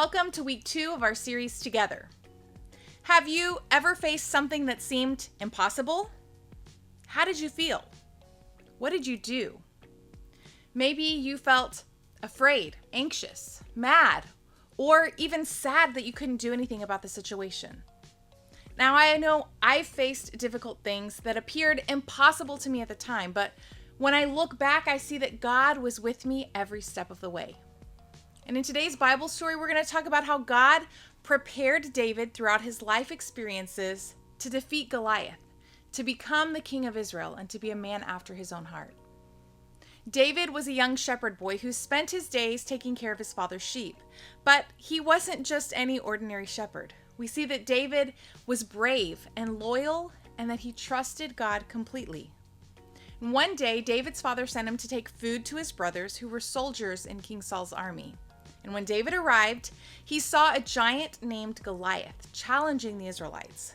welcome to week 2 of our series Together. Have you ever faced something that seemed impossible? How did you feel? What did you do? Maybe you felt afraid, anxious, mad, or even sad that you couldn't do anything about the situation. Now, I know I've faced difficult things that appeared impossible to me at the time, but when I look back, I see that God was with me every step of the way. And in today's Bible story, we're going to talk about how God prepared David throughout his life experiences to defeat Goliath, to become the king of Israel, and to be a man after his own heart. David was a young shepherd boy who spent his days taking care of his father's sheep, but he wasn't just any ordinary shepherd. We see that David was brave and loyal and that he trusted God completely. And one day, David's father sent him to take food to his brothers who were soldiers in King Saul's army. And when David arrived, he saw a giant named Goliath challenging the Israelites.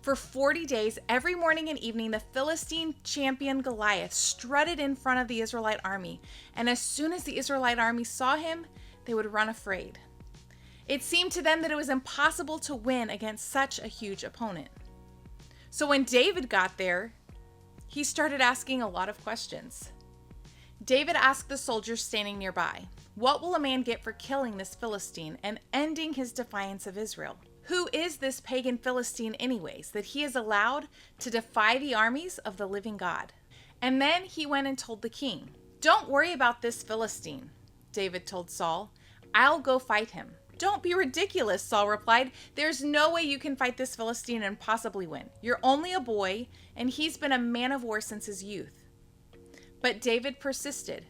For 40 days, every morning and evening, the Philistine champion Goliath strutted in front of the Israelite army. And as soon as the Israelite army saw him, they would run afraid. It seemed to them that it was impossible to win against such a huge opponent. So when David got there, he started asking a lot of questions. David asked the soldiers standing nearby, "What will a man get for killing this Philistine and ending his defiance of Israel? Who is this pagan Philistine anyways, that he is allowed to defy the armies of the living God?" And then he went and told the king. "Don't worry about this Philistine," David told Saul. "I'll go fight him." "Don't be ridiculous," Saul replied. "There's no way you can fight this Philistine and possibly win. You're only a boy, and he's been a man of war since his youth." But David persisted.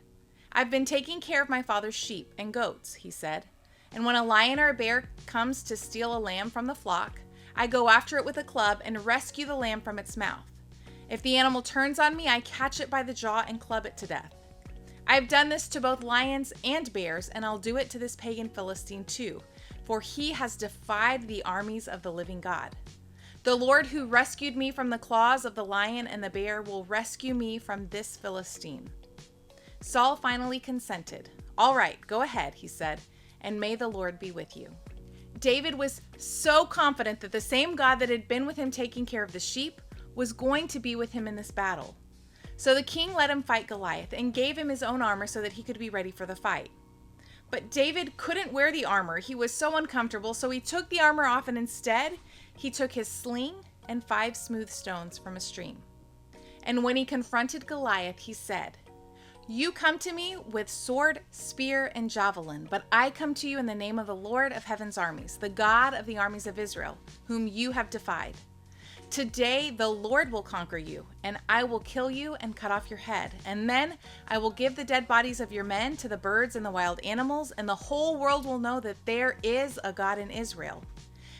"I've been taking care of my father's sheep and goats," he said. "And when a lion or a bear comes to steal a lamb from the flock, I go after it with a club and rescue the lamb from its mouth. If the animal turns on me, I catch it by the jaw and club it to death. I've done this to both lions and bears, and I'll do it to this pagan Philistine too, for he has defied the armies of the living God. The Lord who rescued me from the claws of the lion and the bear will rescue me from this Philistine." Saul finally consented. "All right, go ahead," he said, "and may the Lord be with you." David was so confident that the same God that had been with him taking care of the sheep was going to be with him in this battle. So the king let him fight Goliath and gave him his own armor so that he could be ready for the fight. But David couldn't wear the armor. He was so uncomfortable, so he took the armor off and instead he took his sling and 5 smooth stones from a stream. And when he confronted Goliath, he said, "You come to me with sword, spear, and javelin, but I come to you in the name of the Lord of heaven's armies, the God of the armies of Israel, whom you have defied. Today the Lord will conquer you, and I will kill you and cut off your head. And then I will give the dead bodies of your men to the birds and the wild animals, and the whole world will know that there is a God in Israel.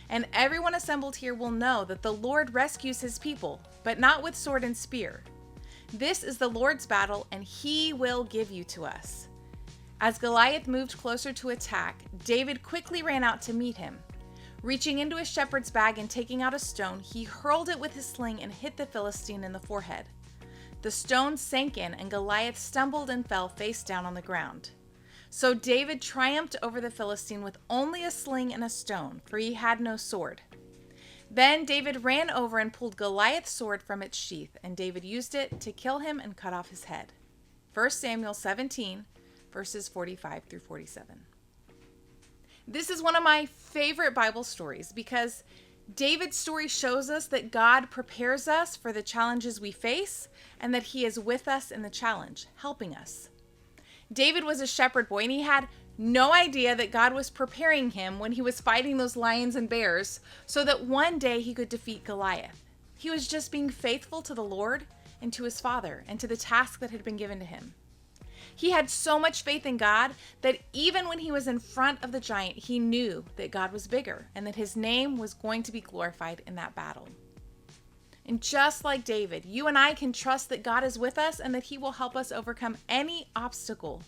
And everyone assembled here will know that the Lord rescues his people, but not with sword and spear. This is the Lord's battle, and he will give you to us." As Goliath moved closer to attack, David quickly ran out to meet him. Reaching into his shepherd's bag and taking out a stone, he hurled it with his sling and hit the Philistine in the forehead. The stone sank in, and Goliath stumbled and fell face down on the ground. So David triumphed over the Philistine with only a sling and a stone, for he had no sword. Then David ran over and pulled Goliath's sword from its sheath, and David used it to kill him and cut off his head. 1 Samuel 17, verses 45 through 47. This is one of my favorite Bible stories because David's story shows us that God prepares us for the challenges we face and that he is with us in the challenge, helping us. David was a shepherd boy and he had no idea that God was preparing him when he was fighting those lions and bears so that one day he could defeat Goliath. He was just being faithful to the Lord and to his father and to the task that had been given to him. He had so much faith in God that even when he was in front of the giant, he knew that God was bigger and that his name was going to be glorified in that battle. And just like David, you and I can trust that God is with us and that he will help us overcome any obstacle.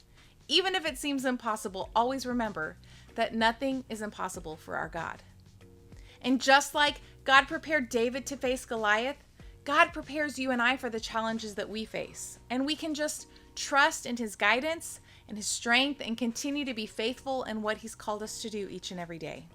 Even if it seems impossible, always remember that nothing is impossible for our God. And just like God prepared David to face Goliath, God prepares you and I for the challenges that we face. And we can just trust in his guidance and his strength and continue to be faithful in what he's called us to do each and every day.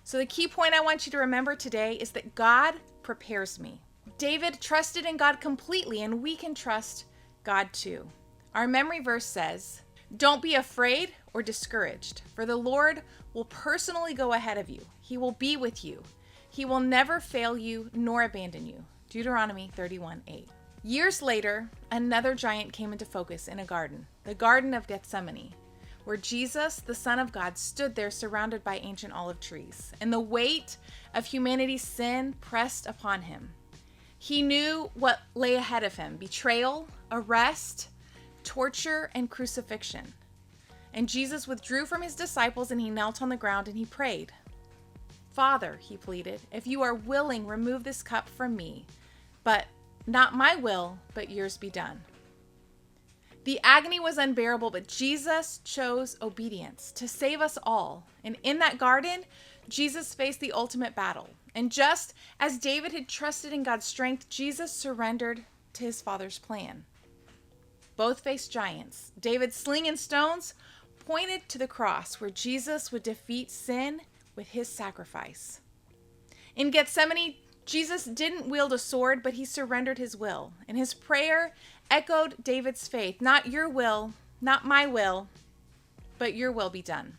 So the key point I want you to remember today is that God prepares me. David trusted in God completely, and we can trust God too. Our memory verse says, "Don't be afraid or discouraged, for the Lord will personally go ahead of you. He will be with you. He will never fail you nor abandon you." Deuteronomy 31:8. Years later, another giant came into focus in a garden, the Garden of Gethsemane, where Jesus, the Son of God, stood there surrounded by ancient olive trees, and the weight of humanity's sin pressed upon him. He knew what lay ahead of him: betrayal, arrest, torture, and crucifixion. And Jesus withdrew from his disciples and he knelt on the ground and he prayed. "Father," he pleaded, "if you are willing, remove this cup from me, but not my will, but yours be done." The agony was unbearable, but Jesus chose obedience to save us all. And in that garden, Jesus faced the ultimate battle. And just as David had trusted in God's strength, Jesus surrendered to his Father's plan. Both faced giants. David's sling and stones pointed to the cross, where Jesus would defeat sin with his sacrifice. In Gethsemane, Jesus didn't wield a sword, but he surrendered his will. And his prayer echoed David's faith: "Not your will, not my will, but your will be done."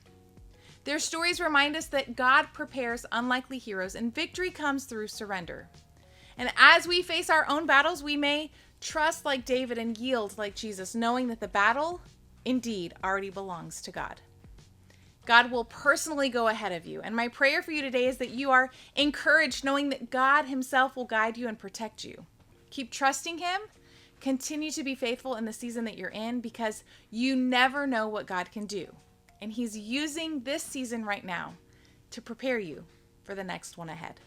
Their stories remind us that God prepares unlikely heroes, and victory comes through surrender. And as we face our own battles, we may trust like David and yield like Jesus, knowing that the battle indeed already belongs to God. God will personally go ahead of you. And my prayer for you today is that you are encouraged, knowing that God himself will guide you and protect you. Keep trusting him. Continue to be faithful in the season that you're in, because you never know what God can do. And he's using this season right now to prepare you for the next one ahead.